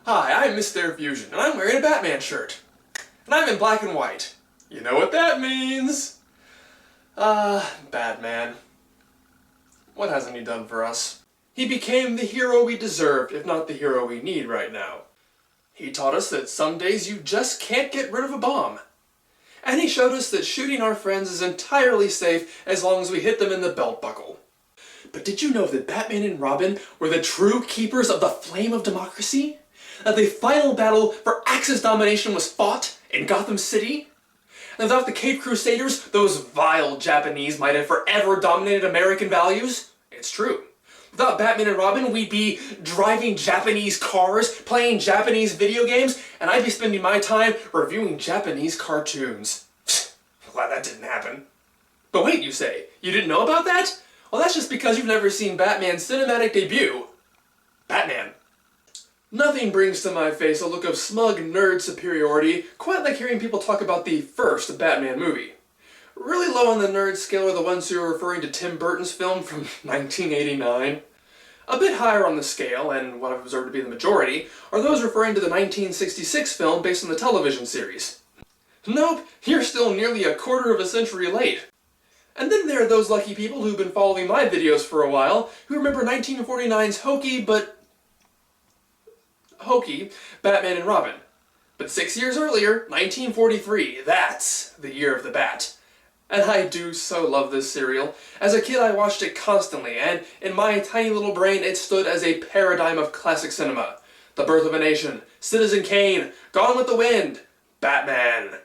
Hi, I'm Mr. Fusion, and I'm wearing a Batman shirt. And I'm in black and white. You know what that means? Batman. What hasn't he done for us? He became the hero we deserved, if not the hero we need right now. He taught us that some days you just can't get rid of a bomb. And he showed us that shooting our friends is entirely safe as long as we hit them in the belt buckle. But did you know that Batman and Robin were the true keepers of the flame of democracy? That the final battle for Axis domination was fought in Gotham City? And without the Cape Crusaders, those vile Japanese might have forever dominated American values? It's true. Without Batman and Robin, we'd be driving Japanese cars, playing Japanese video games, and I'd be spending my time reviewing Japanese cartoons. Glad that didn't happen. But wait, you say, you didn't know about that? Well, that's just because you've never seen Batman's cinematic debut, Batman. Nothing brings to my face a look of smug nerd superiority quite like hearing people talk about the first Batman movie. Really low on the nerd scale are the ones who are referring to Tim Burton's film from 1989. A bit higher on the scale, and what I've observed to be the majority, are those referring to the 1966 film based on the television series. Nope, you're still nearly a quarter of a century late. And then there are those lucky people who've been following my videos for a while who remember 1949's hokey Batman and Robin. But 6 years earlier, 1943, that's the year of the Bat. And I do so love this serial. As a kid I watched it constantly, and in my tiny little brain it stood as a paradigm of classic cinema. The Birth of a Nation, Citizen Kane, Gone with the Wind, Batman.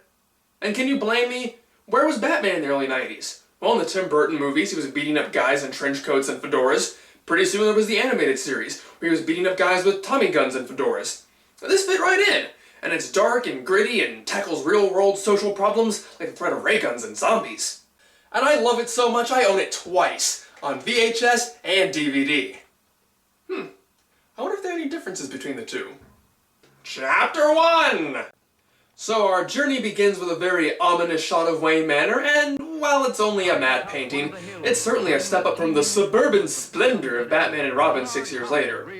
And can you blame me? Where was Batman in the early 90s? Well, in the Tim Burton movies he was beating up guys in trench coats and fedoras. Pretty soon there was the animated series, where he was beating up guys with Tommy guns and fedoras. This fit right in, and it's dark and gritty and tackles real-world social problems like the threat of ray guns and zombies. And I love it so much I own it twice, on VHS and DVD. I wonder if there are any differences between the two. Chapter 1! So our journey begins with a very ominous shot of Wayne Manor, and while it's only a matte painting, it's certainly a step up from the suburban splendor of Batman and Robin 6 years later.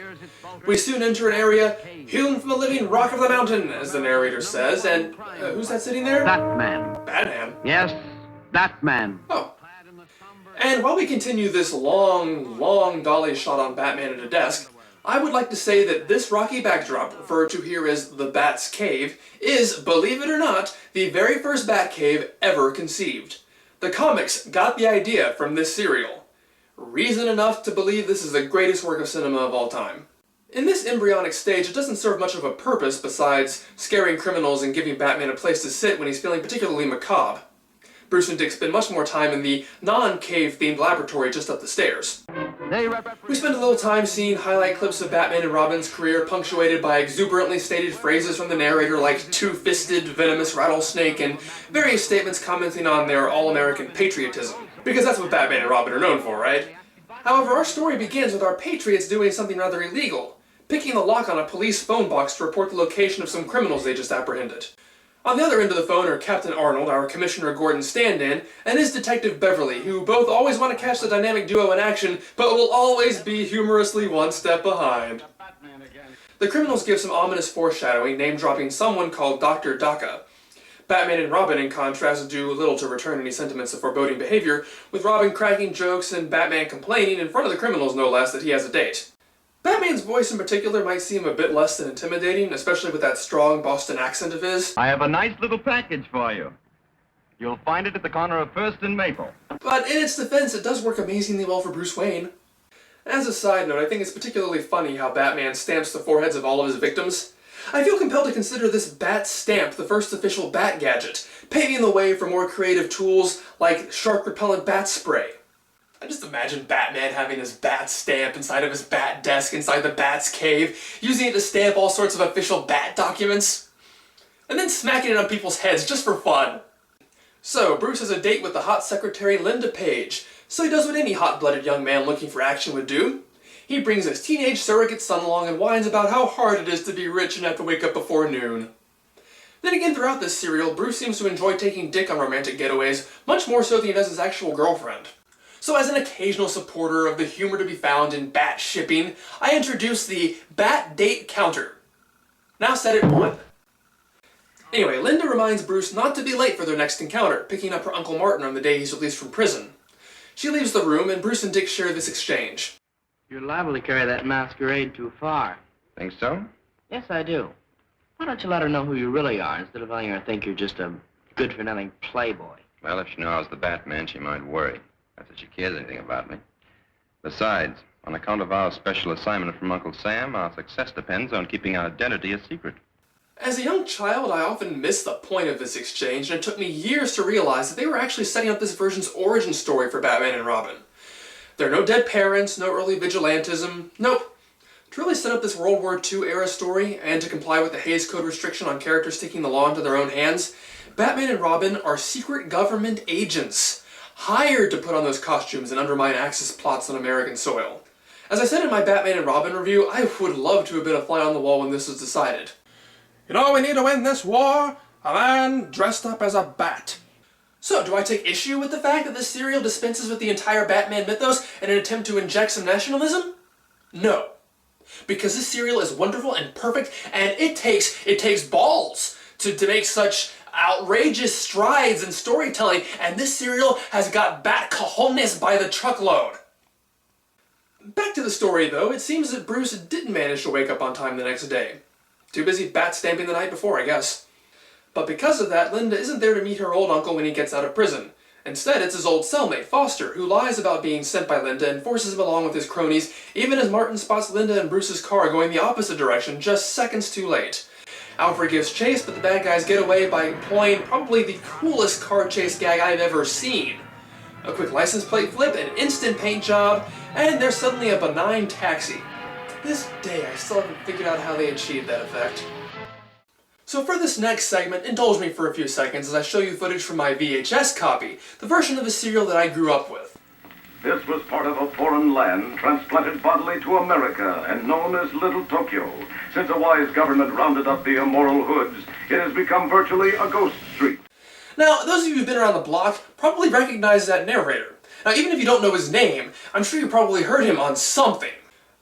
We soon enter an area hewn from the living rock of the mountain, as the narrator says, and who's that sitting there? Batman. Batman? Yes, Batman. Oh. And while we continue this long dolly shot on Batman at a desk, I would like to say that this rocky backdrop, referred to here as the Bat's Cave, is, believe it or not, the very first Batcave ever conceived. The comics got the idea from this serial. Reason enough to believe this is the greatest work of cinema of all time. In this embryonic stage, it doesn't serve much of a purpose besides scaring criminals and giving Batman a place to sit when he's feeling particularly macabre. Bruce and Dick spend much more time in the non-cave themed laboratory just up the stairs. We spend a little time seeing highlight clips of Batman and Robin's career punctuated by exuberantly stated phrases from the narrator like two-fisted, venomous rattlesnake, and various statements commenting on their all-American patriotism. Because that's what Batman and Robin are known for, right? However, our story begins with our patriots doing something rather illegal, picking the lock on a police phone box to report the location of some criminals they just apprehended. On the other end of the phone are Captain Arnold, our Commissioner Gordon stand-in, and his Detective Beverly, who both always want to catch the dynamic duo in action, but will always be humorously one step behind. The criminals give some ominous foreshadowing, name-dropping someone called Dr. Daka. Batman and Robin, in contrast, do little to return any sentiments of foreboding behavior, with Robin cracking jokes and Batman complaining in front of the criminals, no less, that he has a date. Batman's voice in particular might seem a bit less than intimidating, especially with that strong Boston accent of his. I have a nice little package for you. You'll find it at the corner of 1st and Maple. But in its defense, it does work amazingly well for Bruce Wayne. As a side note, I think it's particularly funny how Batman stamps the foreheads of all of his victims. I feel compelled to consider this bat stamp the first official bat gadget, paving the way for more creative tools like shark-repellent bat spray. I just imagine Batman having his bat stamp inside of his bat desk inside the Bat's Cave, using it to stamp all sorts of official bat documents, and then smacking it on people's heads just for fun. So, Bruce has a date with the hot secretary Linda Page, so he does what any hot-blooded young man looking for action would do. He brings his teenage surrogate son along and whines about how hard it is to be rich and have to wake up before noon. Then again, throughout this serial, Bruce seems to enjoy taking Dick on romantic getaways, much more so than he does his actual girlfriend. So as an occasional supporter of the humor to be found in bat shipping, I introduce the Bat Date Counter. Now set at 1. Anyway, Linda reminds Bruce not to be late for their next encounter, picking up her Uncle Martin on the day he's released from prison. She leaves the room, and Bruce and Dick share this exchange. You're liable to carry that masquerade too far. Think so? Yes, I do. Why don't you let her know who you really are instead of letting her think you're just a good-for-nothing playboy? Well, if she knew I was the Batman, she might worry. Not that she cares anything about me. Besides, on account of our special assignment from Uncle Sam, our success depends on keeping our identity a secret. As a young child, I often missed the point of this exchange, and it took me years to realize that they were actually setting up this version's origin story for Batman and Robin. There are no dead parents, no early vigilantism, nope. To really set up this World War II era story, and to comply with the Hays Code restriction on characters taking the law into their own hands, Batman and Robin are secret government agents, hired to put on those costumes and undermine Axis plots on American soil. As I said in my Batman and Robin review, I would love to have been a fly on the wall when this was decided. You know, we need to win this war. A man dressed up as a bat. So, do I take issue with the fact that this serial dispenses with the entire Batman mythos in an attempt to inject some nationalism? No. Because this serial is wonderful and perfect, and it takes balls to make such outrageous strides in storytelling, and this serial has got bat cojones by the truckload. Back to the story, though, it seems that Bruce didn't manage to wake up on time the next day. Too busy bat stamping the night before, I guess. But because of that, Linda isn't there to meet her old uncle when he gets out of prison. Instead, it's his old cellmate, Foster, who lies about being sent by Linda and forces him along with his cronies, even as Martin spots Linda and Bruce's car going the opposite direction just seconds too late. Alfred gives chase, but the bad guys get away by employing probably the coolest car chase gag I've ever seen. A quick license plate flip, an instant paint job, and there's suddenly a benign taxi. To this day, I still haven't figured out how they achieved that effect. So for this next segment, indulge me for a few seconds as I show you footage from my VHS copy, the version of the serial that I grew up with. This was part of a foreign land transplanted bodily to America and known as Little Tokyo. Since a wise government rounded up the immoral hoods, it has become virtually a ghost street. Now, those of you who've been around the block probably recognize that narrator. Now, even if you don't know his name, I'm sure you probably heard him on something.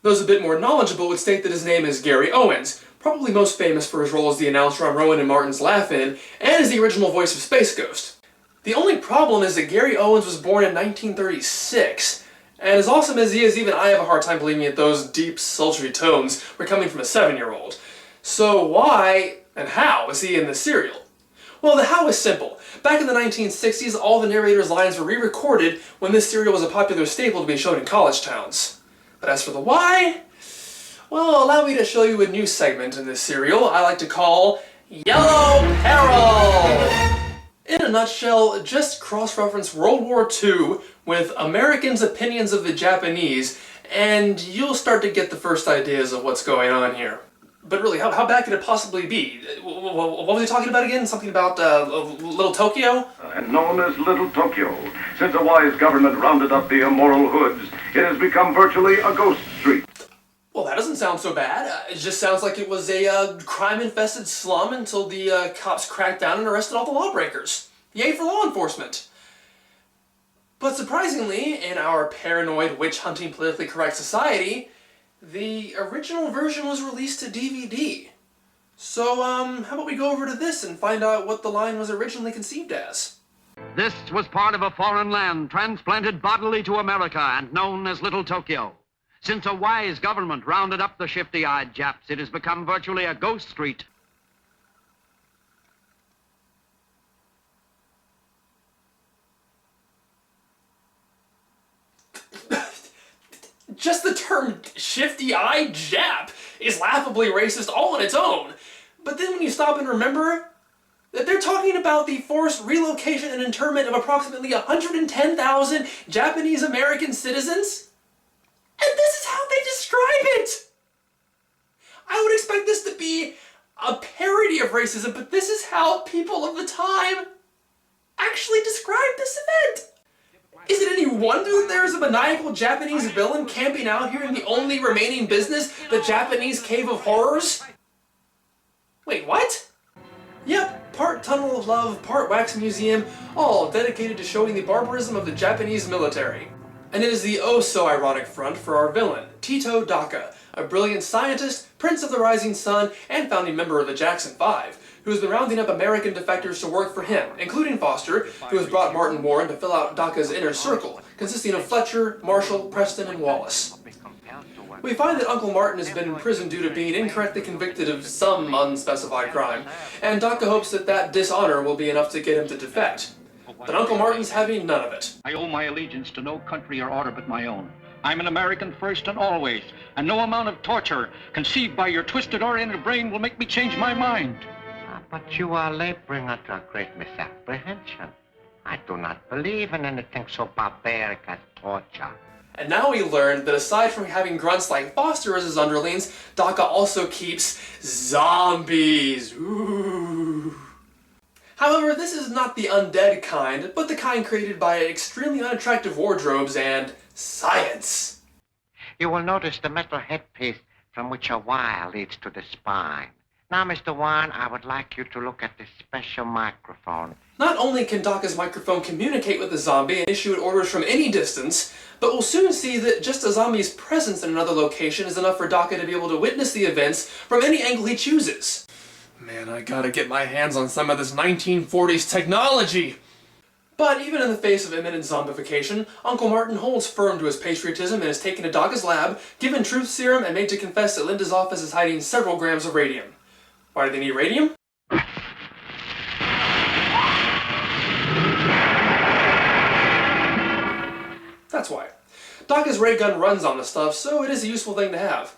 Those a bit more knowledgeable would state that his name is Gary Owens, probably most famous for his role as the announcer on Rowan and Martin's Laugh-In, and as the original voice of Space Ghost. The only problem is that Gary Owens was born in 1936, and as awesome as he is, even I have a hard time believing that those deep, sultry tones were coming from a 7-year-old. So why and how is he in this serial? Well, the how is simple. Back in the 1960s, all the narrator's lines were re-recorded when this serial was a popular staple to be shown in college towns. But as for the why, well, allow me to show you a new segment in this serial I like to call Yellow Peril! In a nutshell, just cross-reference World War II with Americans' opinions of the Japanese, and you'll start to get the first ideas of what's going on here. But really, how bad could it possibly be? What was he talking about again? Something about Little Tokyo? And known as Little Tokyo. Since a wise government rounded up the immoral hoods, it has become virtually a ghost street. Well, that doesn't sound so bad. It just sounds like it was a crime-infested slum until the cops cracked down and arrested all the lawbreakers. Yay for law enforcement. But surprisingly, in our paranoid, witch-hunting, politically correct society, the original version was released to DVD. So, how about we go over to this and find out what the line was originally conceived as. This was part of a foreign land transplanted bodily to America and known as Little Tokyo. Since a wise government rounded up the shifty-eyed Japs, it has become virtually a ghost street. Just the term shifty-eyed Jap is laughably racist all on its own. But then when you stop and remember that they're talking about the forced relocation and internment of approximately 110,000 Japanese American citizens, and this is how they describe it! I would expect this to be a parody of racism, but this is how people of the time actually describe this event. Is it any wonder that there is a maniacal Japanese villain camping out here in the only remaining business, the Japanese Cave of Horrors? Wait, what? Yep, part Tunnel of Love, part Wax Museum, all dedicated to showing the barbarism of the Japanese military. And it is the oh-so-ironic front for our villain, Tito Daka, a brilliant scientist, prince of the rising sun, and founding member of the Jackson Five, who has been rounding up American defectors to work for him, including Foster, who has brought Martin Warren to fill out Daka's inner circle, consisting of Fletcher, Marshall, Preston, and Wallace. We find that Uncle Martin has been in prison due to being incorrectly convicted of some unspecified crime, and Daka hopes that that dishonor will be enough to get him to defect. But Uncle Martin's having none of it. I owe my allegiance to no country or order but my own. I'm an American first and always, and no amount of torture conceived by your twisted oriented brain will make me change my mind. But you are laboring under a great misapprehension. I do not believe in anything so barbaric as torture. And now we learn that aside from having grunts like Foster as his underlings, Daka also keeps zombies. Ooh. However, this is not the undead kind, but the kind created by extremely unattractive wardrobes and science. You will notice the metal headpiece from which a wire leads to the spine. Now, Mr. Warren, I would like you to look at this special microphone. Not only can Daka's microphone communicate with the zombie and issue orders from any distance, but we'll soon see that just a zombie's presence in another location is enough for Daka to be able to witness the events from any angle he chooses. Man, I gotta get my hands on some of this 1940s technology! But even in the face of imminent zombification, Uncle Martin holds firm to his patriotism and is taken to Daka's lab, given truth serum, and made to confess that Linda's office is hiding several grams of radium. Why do they need radium? That's why. Daka's ray gun runs on the stuff, so it is a useful thing to have.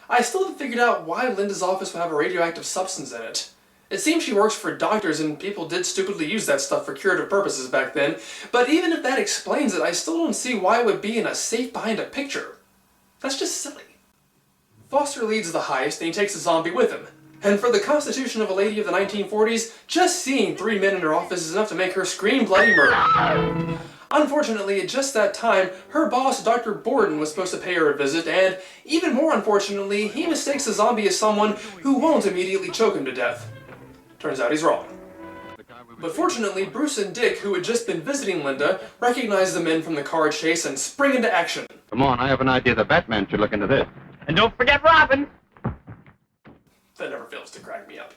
I still haven't figured out why Linda's office would have a radioactive substance in it. It seems she works for doctors and people did stupidly use that stuff for curative purposes back then, but even if that explains it, I still don't see why it would be in a safe behind a picture. That's just silly. Foster leads the heist and he takes the zombie with him. And for the constitution of a lady of the 1940s, just seeing 3 men in her office is enough to make her scream bloody murder. Unfortunately, at just that time, her boss, Dr. Borden, was supposed to pay her a visit, and even more unfortunately, he mistakes the zombie as someone who won't immediately choke him to death. Turns out he's wrong. But fortunately, Bruce and Dick, who had just been visiting Linda, recognize the men from the car chase and spring into action. Come on, I have an idea the Batman should look into this. And don't forget Robin! That never fails to crack me up.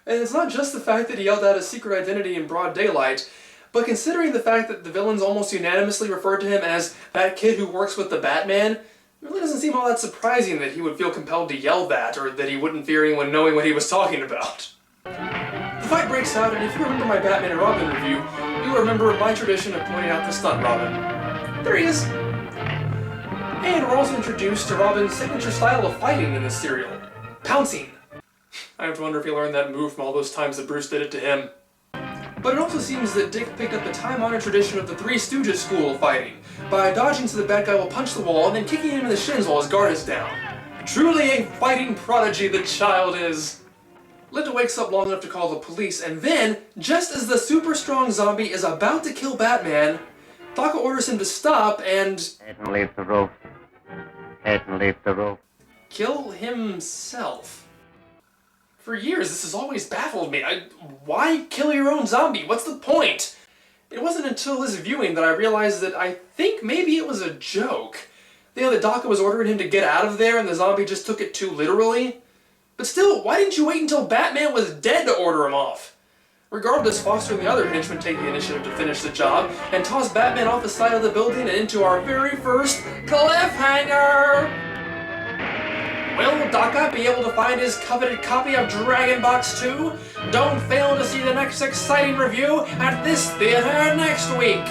And it's not just the fact that he yelled out his secret identity in broad daylight, but considering the fact that the villains almost unanimously referred to him as that kid who works with the Batman, it really doesn't seem all that surprising that he would feel compelled to yell that, or that he wouldn't fear anyone knowing what he was talking about. The fight breaks out, and if you remember my Batman and Robin review, you'll remember my tradition of pointing out the stunt Robin. There he is! And we're also introduced to Robin's signature style of fighting in this serial. Pouncing. I have to wonder if he learned that move from all those times that Bruce did it to him. But it also seems that Dick picked up the time-honored tradition of the Three Stooges school of fighting, by dodging so the bad guy will punch the wall and then kicking him in the shins while his guard is down. Truly a fighting prodigy the child is. Linda wakes up long enough to call the police, and then, just as the super-strong zombie is about to kill Batman, Daka orders him to stop and... Head and leave the roof. Head and leave the roof. Kill himself. For years, this has always baffled me. Why kill your own zombie? What's the point? It wasn't until this viewing that I realized that I think maybe it was a joke. That Daka was ordering him to get out of there and the zombie just took it too literally. But still, why didn't you wait until Batman was dead to order him off? Regardless, Foster and the other henchmen take the initiative to finish the job and toss Batman off the side of the building and into our very first cliffhanger! Will Daka be able to find his coveted copy of Dragon Box 2? Don't fail to see the next exciting review at this theater next week!